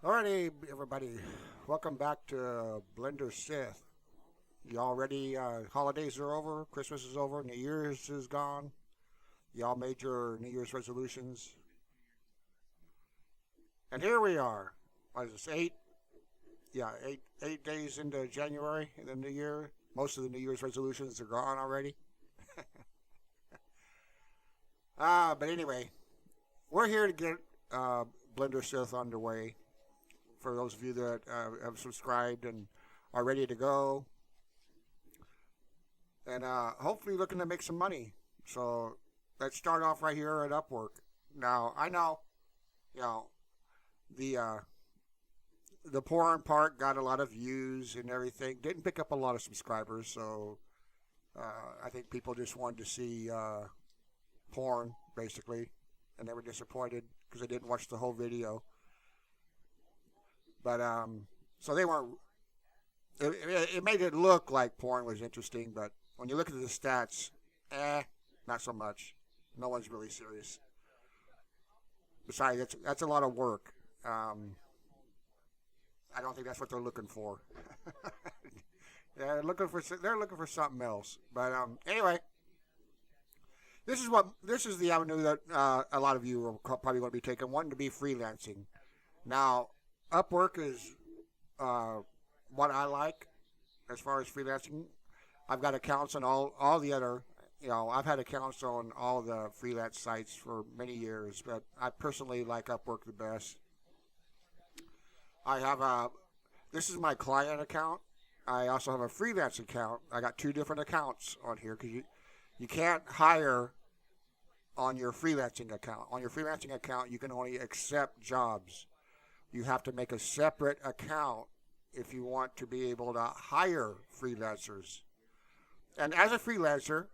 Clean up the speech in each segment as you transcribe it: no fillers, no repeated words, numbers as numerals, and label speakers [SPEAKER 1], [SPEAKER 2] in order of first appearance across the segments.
[SPEAKER 1] Alrighty, everybody. Welcome back to Blender Synth. Y'all ready? Holidays are over. Christmas is over. New Year's is gone. Y'all made your New Year's resolutions. And here we are. What is this? Eight days into January in the new year. Most of the New Year's resolutions are gone already. But anyway, we're here to get Blender Synth underway. For those of you that have subscribed and are ready to go, and hopefully looking to make some money. So let's start off right here at Upwork. Now I know, you know, the the porn part got a lot of views and everything. Didn't pick up a lot of subscribers, so I think people just wanted to see porn basically, and they were disappointed because they didn't watch the whole video. But so they weren't. It made it look like porn was interesting, but when you look at the stats, not so much. No one's really serious. Besides, that's a lot of work. I don't think that's what they're looking for. They're looking for something else. But anyway, this is the avenue that a lot of you are probably going to be taking, wanting to be freelancing. Now, Upwork is what I like as far as freelancing. I've got accounts on all the other, I've had accounts on all the freelance sites for many years, but I personally like Upwork the best. I have this is my client account. I also have a freelance account. I got two different accounts on here because you can't hire on your freelancing account. On your freelancing account, you can only accept jobs. You have to make a separate account if you want to be able to hire freelancers. And as a freelancer,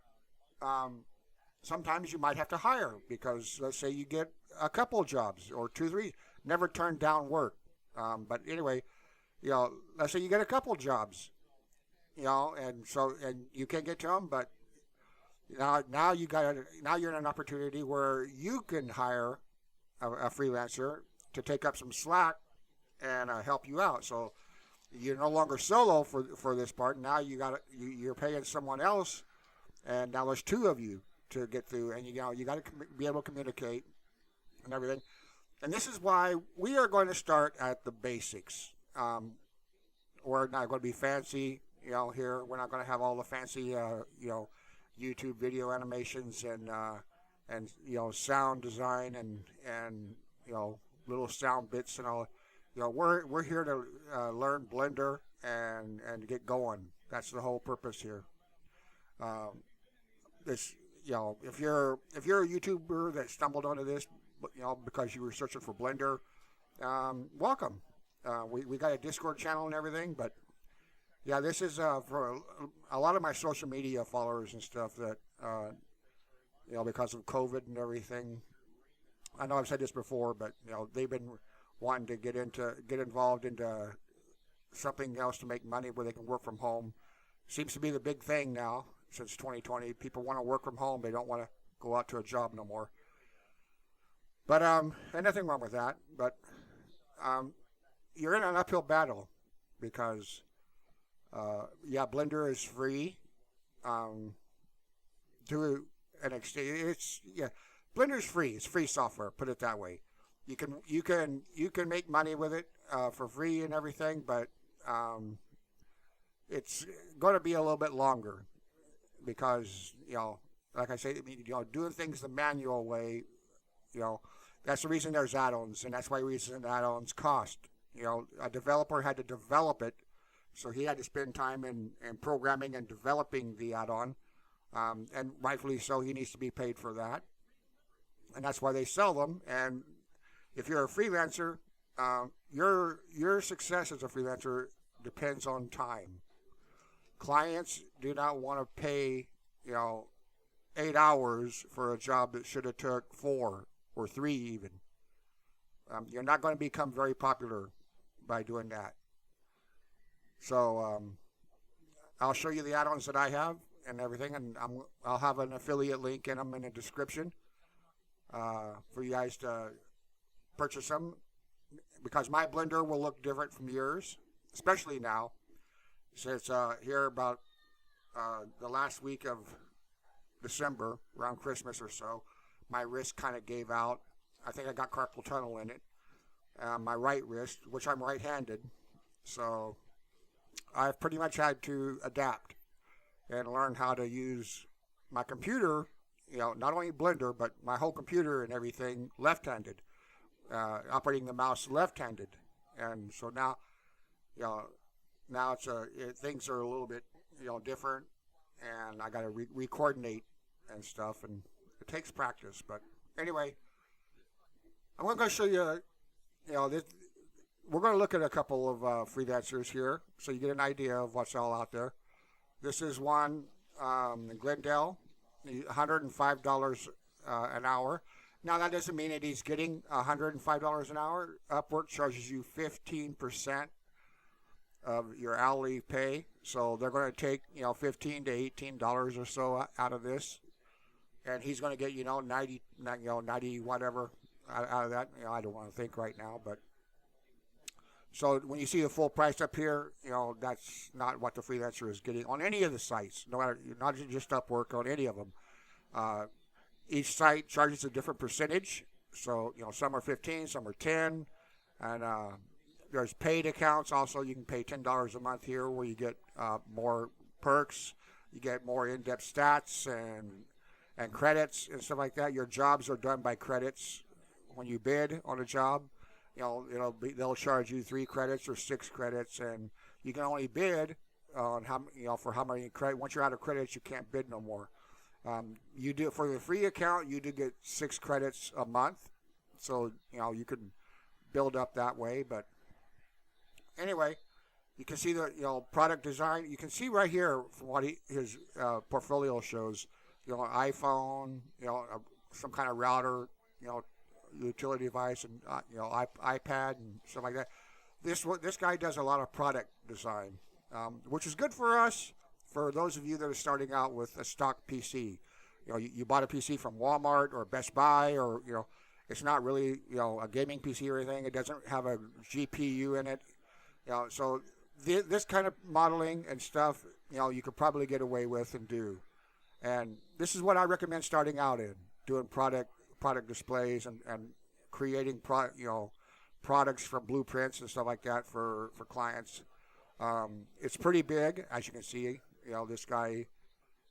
[SPEAKER 1] sometimes you might have to hire because let's say you get a couple jobs or two, three, never turn down work. But anyway, let's say you get a couple jobs, and you can't get to them, but now you're in an opportunity where you can hire a freelancer to take up some slack and help you out. So you're no longer solo for this part. Now you're paying someone else, and now there's two of you to get through, and you got to be able to communicate and everything. And this is why we are going to start at the basics. We're not going to be fancy, here. We're not going to have all the fancy, YouTube video animations and sound design and little sound bits and all. We're here to learn Blender and get going. That's the whole purpose here. This, if you're a YouTuber that stumbled onto this, because you were searching for Blender, welcome. We got a Discord channel and everything, but yeah, this is for a lot of my social media followers and stuff that because of COVID and everything. I know I've said this before, but they've been wanting to get involved into something else to make money where they can work from home. Seems to be the big thing now since 2020. People want to work from home. They don't want to go out to a job no more. But and nothing wrong with that. But you're in an uphill battle because Blender is free to an extent. Blender's free. It's free software. Put it that way. You can make money with it for free and everything, but it's going to be a little bit longer because like I say, doing things the manual way, that's the reason there's add-ons, and that's why reason add-ons cost. A developer had to develop it, so he had to spend time in programming and developing the add-on, and rightfully so, he needs to be paid for that. And that's why they sell them. And if you're a freelancer, your success as a freelancer depends on time. Clients do not want to pay 8 hours for a job that should have took 4 or 3 even. You're not going to become very popular by doing that. So I'll show you the add-ons that I have and everything, and I'll have an affiliate link in the description for you guys to purchase them. because my blender will look different from yours, especially now, since here about the last week of December, around Christmas or so, my wrist kind of gave out. I think I got carpal tunnel in it. My right wrist, which I'm right-handed, so I've pretty much had to adapt and learn how to use my computer, not only Blender, but my whole computer and everything left-handed, operating the mouse left-handed. And so now, now things are a little bit, different, and I got to re-coordinate and stuff, and it takes practice. But anyway, I'm going to show you, we're going to look at a couple of freelancers here, so you get an idea of what's all out there. This is one in Glendale, $105 an hour. Now, that doesn't mean that he's getting $105 an hour. Upwork charges you 15% of your hourly pay, so they're going to take $15 to $18 or so out of this, and he's going to get 90 whatever out of that. I don't want to think right now, but so when you see the full price up here, that's not what the freelancer is getting on any of the sites, no matter, not just Upwork, on any of them. Each site charges a different percentage, so some are 15, some are 10, and there's paid accounts. Also, you can pay $10 a month here, where you get more perks, you get more in-depth stats and credits and stuff like that. Your jobs are done by credits. When you bid on a job, they'll charge you 3 credits or 6 credits, and you can only bid on for how many credits. Once you're out of credits, you can't bid no more. You do, for the free account, you do get 6 credits a month, so you can build up that way. But anyway, you can see the product design. You can see right here from what his portfolio shows. iPhone, some kind of router, utility device, and iPad and stuff like that. This guy does a lot of product design, which is good for us. For those of you that are starting out with a stock PC, you bought a PC from Walmart or Best Buy, or it's not really a gaming PC or anything. It doesn't have a GPU in it. So this kind of modeling and stuff, you could probably get away with and do. And this is what I recommend starting out in, doing product displays and creating products from blueprints and stuff like that for clients. It's pretty big, as you can see. This guy,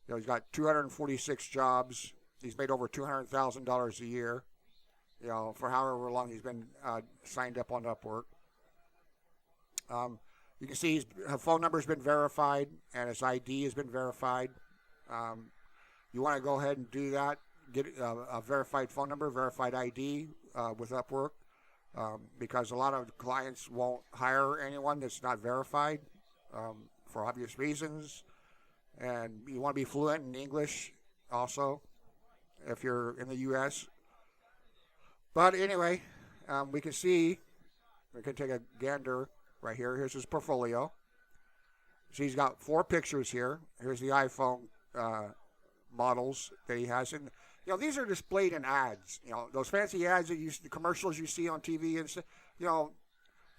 [SPEAKER 1] he's got 246 jobs. He's made over $200,000 a year, for however long he's been signed up on Upwork. You can see his phone number has been verified, and his ID has been verified. You want to go ahead and do that. Get a verified phone number, verified ID with Upwork, because a lot of clients won't hire anyone that's not verified for obvious reasons. And you want to be fluent in English also if you're in the U.S. But anyway, we can take a gander right here. Here's his portfolio. So he's got 4 pictures here. Here's the iPhone models that he has. And these are displayed in ads. Those fancy ads the commercials you see on TV and stuff.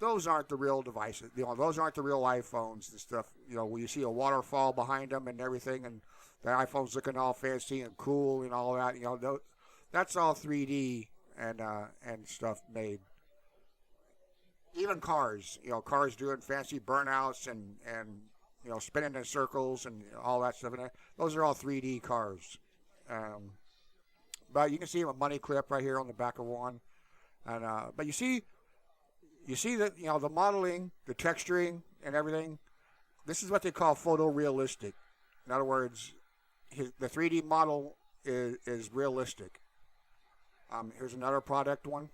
[SPEAKER 1] Those aren't the real devices. Those aren't the real iPhones and stuff. Where you see a waterfall behind them and everything, and the iPhone's looking all fancy and cool and all that. That's all 3D and stuff made. Even cars. Cars doing fancy burnouts and spinning in circles and all that stuff. And those are all 3D cars. But you can see a money clip right here on the back of one. And but you see that the modeling, the texturing, and everything. This is what they call photorealistic. In other words, the 3D model is realistic. Here's another product one.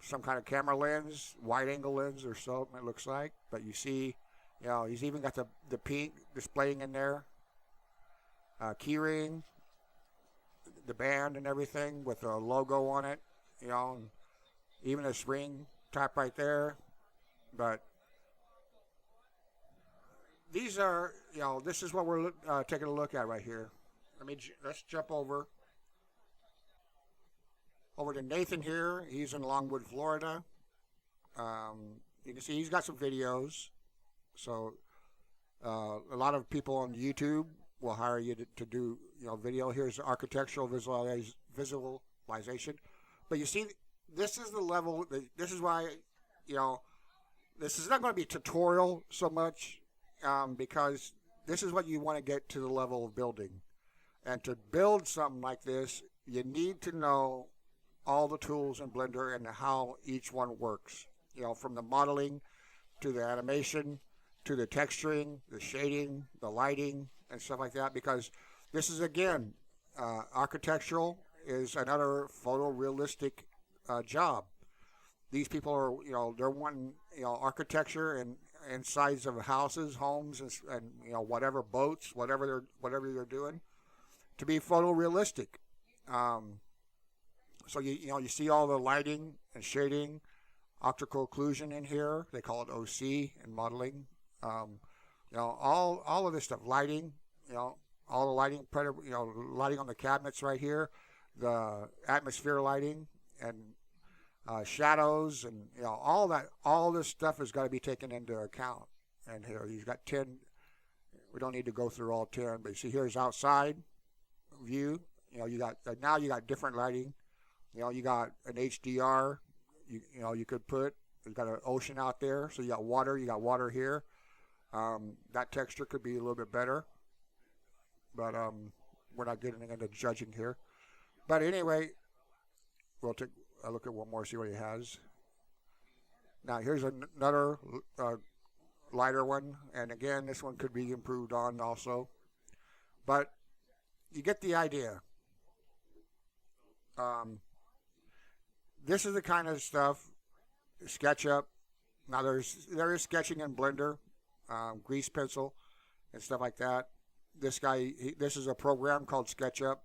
[SPEAKER 1] Some kind of camera lens, wide-angle lens or so it looks like. But you see, he's even got the pink displaying in there. Keyring, the band and everything with a logo on it, and even a ring type right there. But these are, this is what we're taking a look at right here. Let's jump over. Over to Nathan here. He's in Longwood, Florida. You can see he's got some videos. So a lot of people on YouTube will hire you to do video. Here's architectural visualization. But you see, this is the level. This is why this is not going to be a tutorial so much because this is what you want to get to the level of building. And to build something like this, you need to know all the tools in Blender and how each one works. From the modeling to the animation to the texturing, the shading, the lighting, and stuff like that. Because this is, again, architectural is another photorealistic job. These people are, they're wanting, architecture and insides of houses, homes, and whatever, boats, whatever they're doing, to be photorealistic. So you see all the lighting and shading, optical occlusion in here. They call it OC in modeling. All of this stuff, lighting, all the lighting, lighting on the cabinets right here, the atmosphere lighting and shadows, and all that. All this stuff has got to be taken into account. And here you've got 10. We don't need to go through all 10, but you see here's outside view. You got different lighting. You got an HDR. You could put. You've got an ocean out there, so you got water. You got water here. That texture could be a little bit better, but we're not getting into judging here. But anyway, we'll take a look at one more, see what he has. Now here's another lighter one, and again, this one could be improved on also. But you get the idea. This is the kind of stuff, SketchUp. Now there is sketching in Blender, grease pencil, and stuff like that. This this is a program called SketchUp.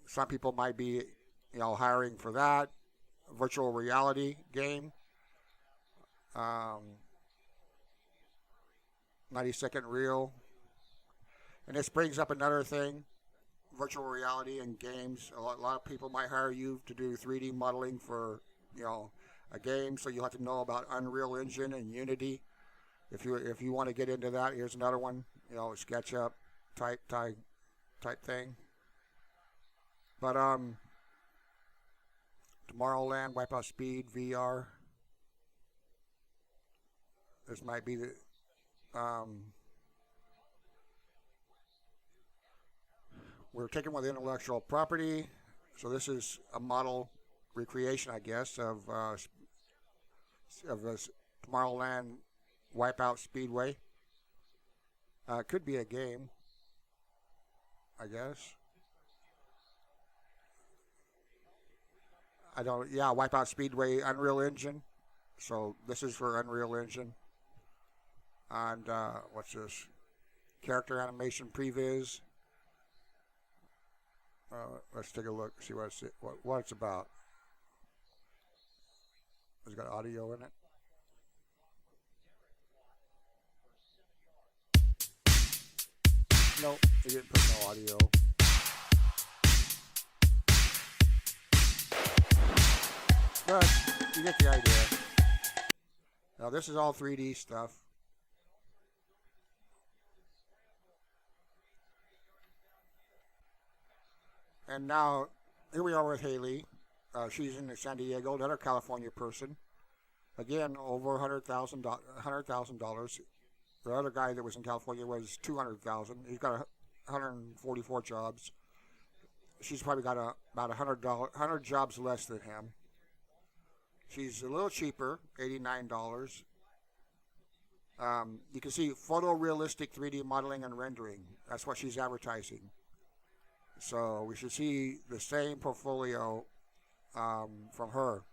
[SPEAKER 1] Some people might be, hiring for that. Virtual reality game. 90-second reel. And this brings up another thing. Virtual reality and games. A lot of people might hire you to do 3D modeling for, a game. So you'll have to know about Unreal Engine and Unity. If you want to get into that, here's another one. SketchUp type thing. But Tomorrowland, Wipeout Speed, VR. This might be the we're taking with intellectual property. So this is a model recreation, I guess, of this Tomorrowland Wipeout Speedway. Could be a game, I guess. Wipeout Speedway, Unreal Engine. So this is for Unreal Engine. And what's this? Character animation previs. Let's take a look, see what it's about. It's got audio in it. Nope, they didn't put no audio. But you get the idea. Now this is all 3D stuff. And now, here we are with Haley. She's in San Diego, another California person. Again, over $100,000. The other guy that was in California was $200,000. He's got 144 jobs. She's probably got about 100 jobs less than him. She's a little cheaper, $89. You can see photorealistic 3D modeling and rendering. That's what she's advertising. So we should see the same portfolio from her.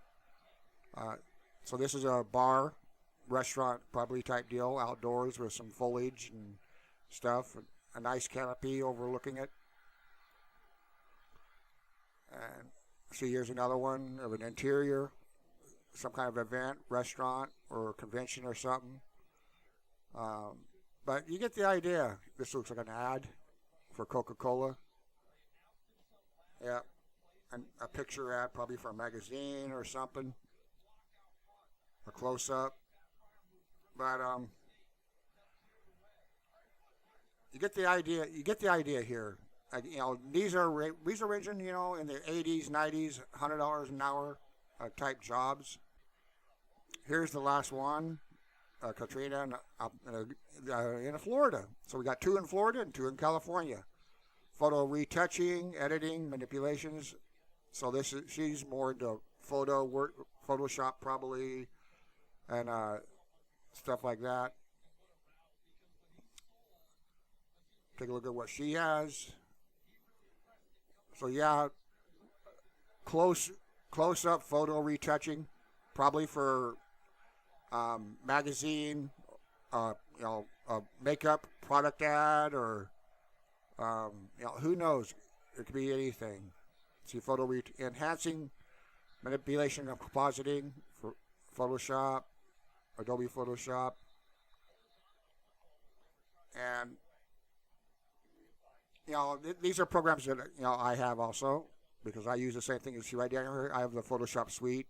[SPEAKER 1] So this is a bar, restaurant, probably type deal, outdoors with some foliage and stuff. A nice canopy overlooking it. And see, here's another one of an interior, some kind of event, restaurant, or convention or something. But you get the idea. This looks like an ad for Coca-Cola. Yeah. picture ad, probably for a magazine or something, a close-up. But you get the idea. You get the idea here. You know, these are ranging, you know, in the 80s, 90s, $100 an hour type jobs. Here's the last one, Katrina in Florida. So we got 2 in Florida and 2 in California. Photo retouching, editing, manipulations. So she's more into photo work, Photoshop probably, and stuff like that. Take a look at what she has. So yeah, close up photo retouching, probably for magazine, you know, a makeup product ad, or you know, who knows? It could be anything. See, photo enhancing, manipulation of compositing for Photoshop, Adobe Photoshop, and you know, these are programs that, you know, I have also, because I use the same thing. You see right down here, I have the Photoshop suite.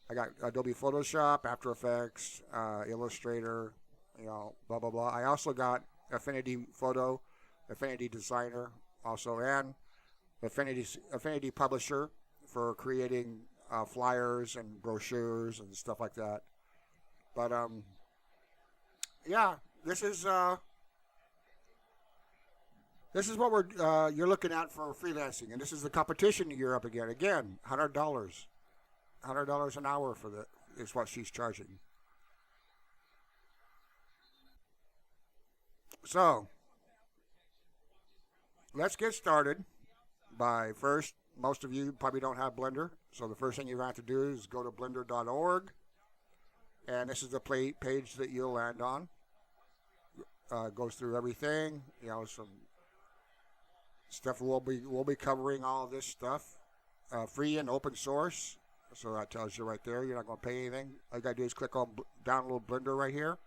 [SPEAKER 1] I got Adobe Photoshop, After Effects, Illustrator, you know, blah blah blah. I also got Affinity Photo, Affinity Designer, also, and Affinity Publisher for creating flyers and brochures and stuff like that. But yeah, this is what you're looking at for freelancing, and this is the competition you're up again. Again, $100 an hour for is what she's charging. So let's get started. First, most of you probably don't have Blender, so the first thing you're going to have to do is go to blender.org, and this is the page that you'll land on. Goes through everything, you know, some stuff. We'll be covering all of this stuff, free and open source. So that tells you right there, you're not going to pay anything. All you got to do is click on download Blender right here,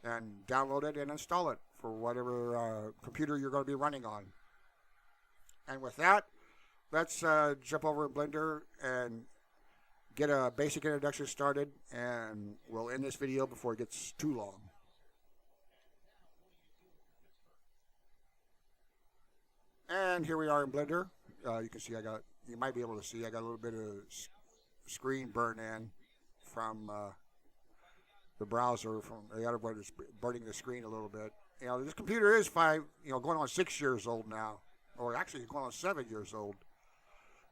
[SPEAKER 1] and download it and install it for whatever computer you're going to be running on. And with that, let's jump over in Blender and get a basic introduction started, and we'll end this video before it gets too long. And here we are in Blender. You can see you might be able to see, I got a little bit of screen burn in from the browser, from the other one is burning the screen a little bit. You know, this computer is going on 6 years old now, or actually going on 7 years old.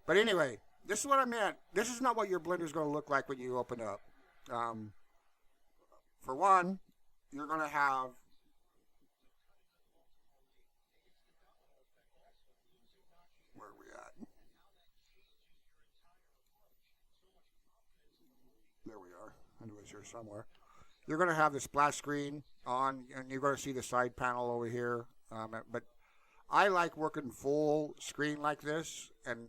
[SPEAKER 1] But anyway, this is what I meant. This is not what your Blender is going to look like when you open up. For one, you're going to have anyways, here somewhere. You're going to have the splash screen on, and you're going to see the side panel over here. But I like working full screen like this, and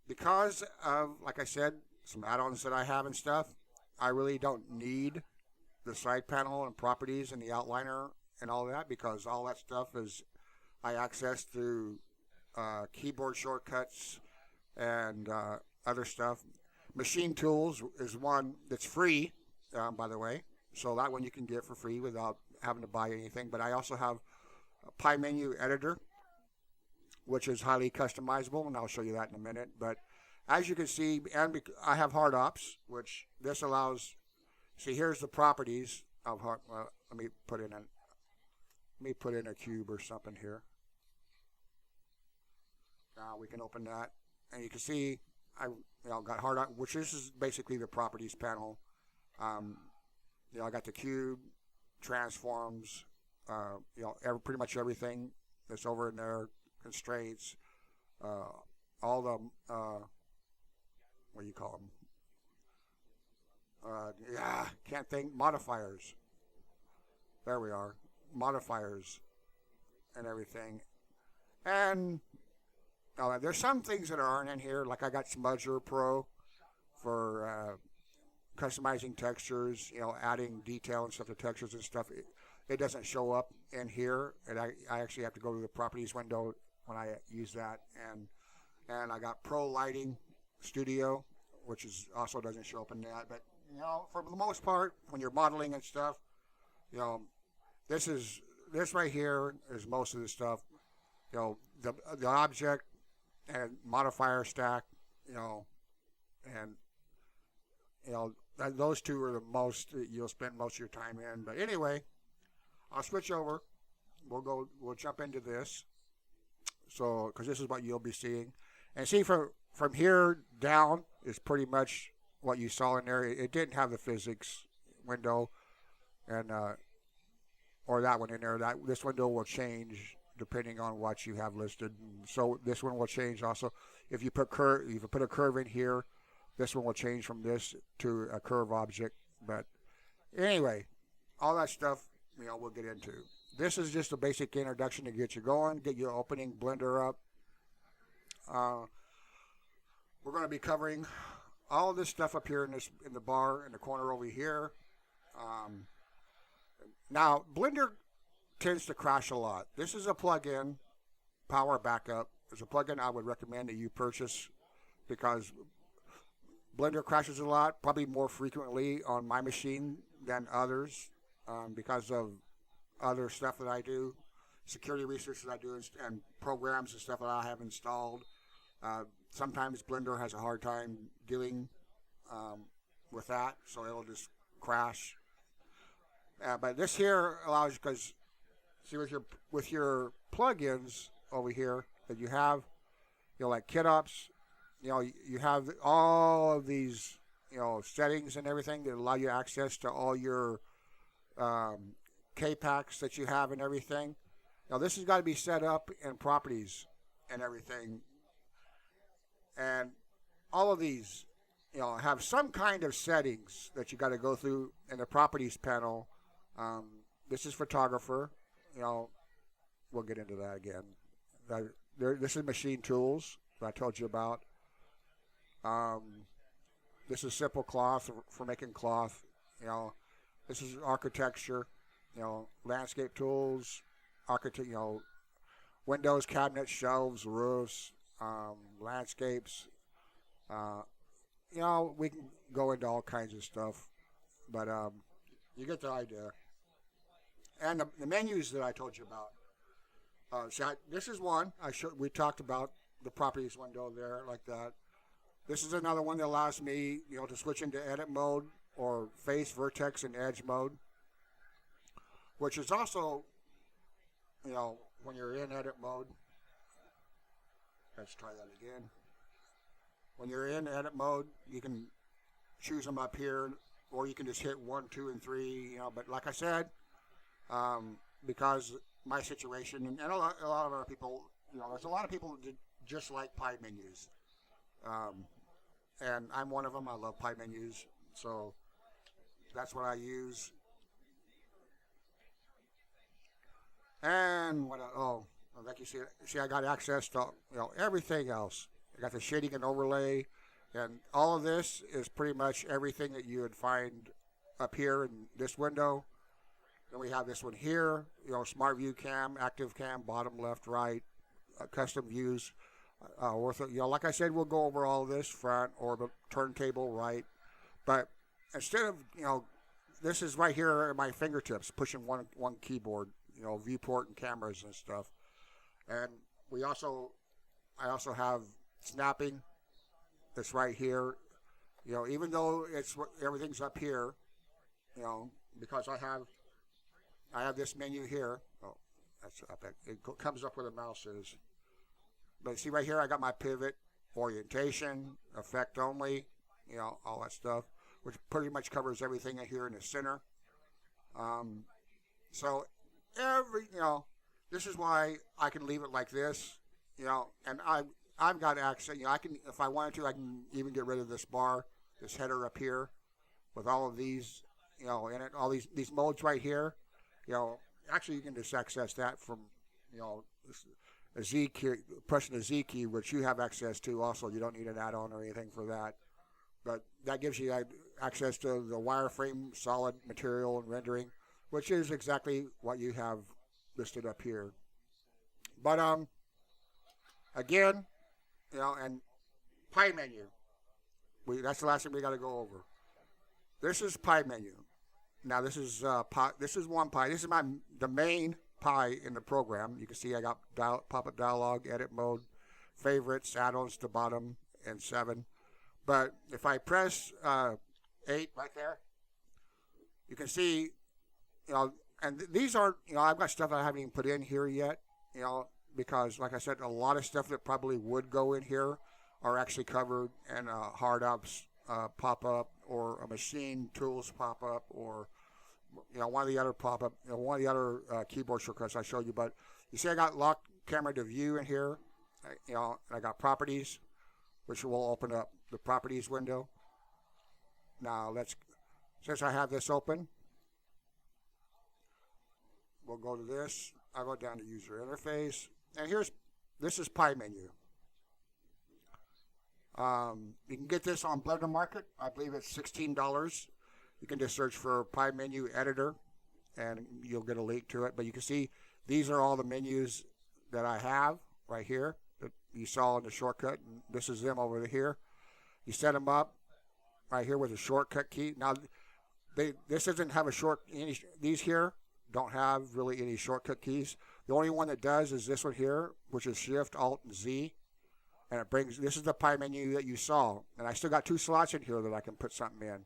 [SPEAKER 1] because of, like I said, some add-ons that I have and stuff, I really don't need the side panel and properties and the outliner and all that, because all that stuff is I access through keyboard shortcuts and other stuff. Machine Tools is one that's free, by the way, so that one you can get for free without having to buy anything. But I also have a Pie Menu Editor, which is highly customizable, and I'll show you that in a minute. But as you can see, and I have HardOps, which this allows. See, here's the properties of Hard. Let me put in a cube or something here. Now we can open that, and you can see I got HardOps, which this is basically the properties panel. I got the cube, transforms, pretty much everything that's over in there, constraints, all the, what do you call them? Can't think, modifiers. There we are, modifiers and everything. And there's some things that aren't in here, like I got Smudger Pro for customizing textures, adding detail and stuff to textures and stuff. It doesn't show up in here, and I actually have to go to the properties window when I use that. And I got Pro Lighting Studio, which is also doesn't show up in that. But for the most part, when you're modeling and stuff, this right here is most of the stuff. The object and modifier stack, and those two are the most you'll spend most of your time in. But anyway, I'll switch over. We'll jump into this. So, because this is what you'll be seeing, and see from here down is pretty much what you saw in there. It didn't have the physics window, and or that one in there. This window will change depending on what you have listed. So this one will change also. If you put a curve in here, this one will change from this to a curve object. But anyway, all that stuff we'll get into. This is just a basic introduction to get you going, get you opening Blender up. We're going to be covering all of this stuff up here in the bar in the corner over here. Now, Blender tends to crash a lot. This is a plugin, PowerBackup. It's a plugin I would recommend that you purchase because Blender crashes a lot, probably more frequently on my machine than others because of other stuff that I do, security research that I do, and programs and stuff that I have installed. Sometimes Blender has a hard time dealing with that, so it'll just crash. But this here allows you, because see with your plugins over here that you have, like KitOps, you have all of these settings and everything that allow you access to all your K-packs that you have and everything. Now this has got to be set up in properties and everything, and all of these have some kind of settings that you got to go through in the properties panel. This is photographer. We'll get into that again. This is machine tools that I told you about. This is simple cloth for making cloth. This is architecture. Landscape tools, windows, cabinets, shelves, roofs, landscapes. We can go into all kinds of stuff, but you get the idea. And the menus that I told you about. This is one we talked about, the properties window there, like that. This is another one that allows me, to switch into edit mode or face, vertex, and edge mode, which is also, when you're in edit mode. Let's try that again. When you're in edit mode, you can choose them up here, or you can just hit 1, 2, and 3. But like I said, because my situation, and a lot of other people, there's a lot of people that just like pie menus, and I'm one of them. I love pie menus, so that's what I use. And like you see, I got access to everything else. I got the shading and overlay, and all of this is pretty much everything that you would find up here in this window. Then we have this one here, Smart View Cam, Active Cam, bottom, left, right, custom views. Like I said, we'll go over all of this, front, orbit, turntable, right. But instead of this is right here at my fingertips, pushing one keyboard. Viewport and cameras and stuff. And I also have snapping that's right here. Even though everything's up here, because I have this menu here. Oh, that's up. It comes up where the mouse is. But see right here, I got my pivot, orientation, effect only, all that stuff, which pretty much covers everything here in the center. So this is why I can leave it like this, and I've got access. I can, if I wanted to, I can even get rid of this bar, this header up here, with all of these, in it, all these modes right here. Actually you can just access that from, a Z key, pressing the Z key, which you have access to. Also, you don't need an add-on or anything for that, but that gives you access to the wireframe, solid material, and rendering, which is exactly what you have listed up here. But again, and pie menu. That's the last thing we got to go over. This is pie menu. Now this is pie. This is one pie. This is the main pie in the program. You can see I got pop-up dialog, edit mode, favorites, add-ons to bottom, and 7. But if I press 8 right there, you can see, and these aren't, I've got stuff I haven't even put in here yet, because like I said, a lot of stuff that probably would go in here are actually covered in HardOps pop-up, or a machine tools pop-up, or one of the other pop-up, one of the other keyboard shortcuts I showed you. But you see I got lock camera to view in here, and I got properties, which will open up the properties window. Now since I have this open, we'll go to this. I'll go down to user interface, and this is pie menu. You can get this on Blender Market. I believe it's $16. You can just search for pie menu editor, and you'll get a link to it. But you can see these are all the menus that I have right here that you saw in the shortcut. And this is them over here. You set them up right here with a shortcut key. Now, this doesn't have these here don't have really any shortcut keys. The only one that does is this one here, which is Shift, Alt, and Z. And this is the pie menu that you saw. And I still got 2 slots in here that I can put something in.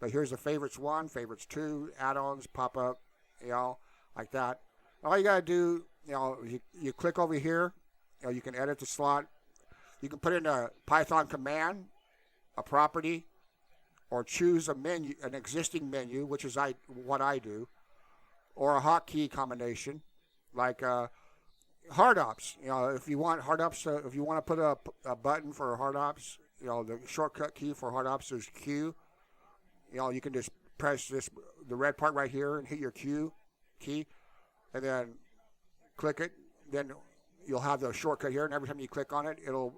[SPEAKER 1] But here's the favorites 1, favorites 2, add-ons, pop-up, like that. All you got to do, you click over here. You can edit the slot. You can put in a Python command, a property, or choose a menu, an existing menu, which is what I do, or a hotkey combination, like HardOps. If you want HardOps, if you want to put a button for HardOps, the shortcut key for HardOps is Q. You can just press the red part right here and hit your Q key, and then click it. Then you'll have the shortcut here, and every time you click on it, we'll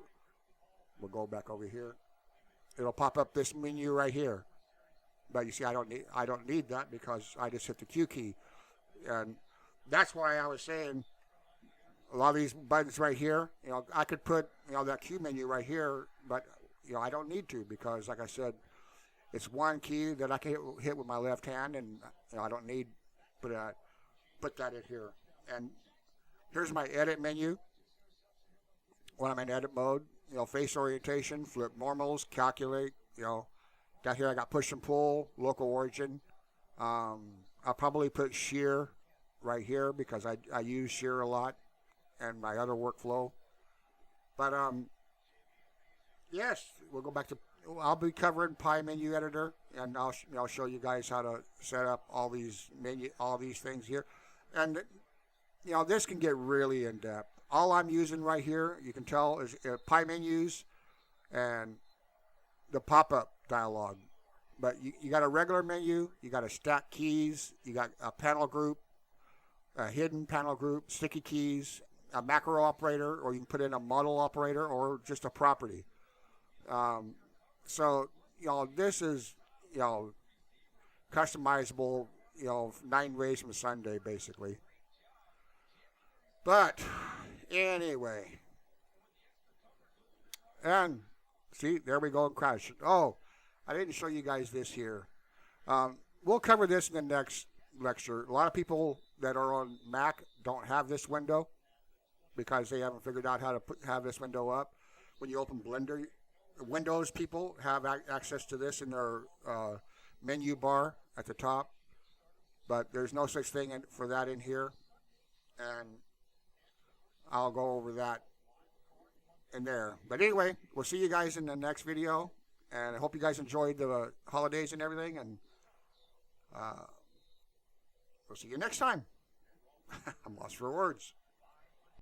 [SPEAKER 1] go back over here. It'll pop up this menu right here. But you see, I don't need that because I just hit the Q key, and that's why I was saying a lot of these buttons right here. I could put that Q menu right here, but I don't need to, because like I said, it's one key that I can hit with my left hand, and I don't need to put that in here. And here's my edit menu when I'm in edit mode. Face orientation, flip normals, calculate. Down here I got push and pull, local origin. I'll probably put shear right here because I use shear a lot and my other workflow. But yes, we'll go back to. I'll be covering pie menu editor, and I'll show you guys how to set up all these things here. And this can get really in depth. All I'm using right here, you can tell, is pie menus and the pop-up dialog. But you got a regular menu, you got a stack keys, you got a panel group, a hidden panel group, sticky keys, a macro operator, or you can put in a model operator, or just a property. So this is customizable 9 ways from Sunday, basically. But anyway, and see, there we go, and crash. Oh, I didn't show you guys this here. We'll cover this in the next lecture. A lot of people that are on Mac don't have this window because they haven't figured out how to have this window up. When you open Blender, Windows people have access to this in their menu bar at the top, but there's no such thing for that in here, and I'll go over that in there. But anyway, we'll see you guys in the next video, and I hope you guys enjoyed the holidays and everything, and we'll see you next time. I'm lost for words.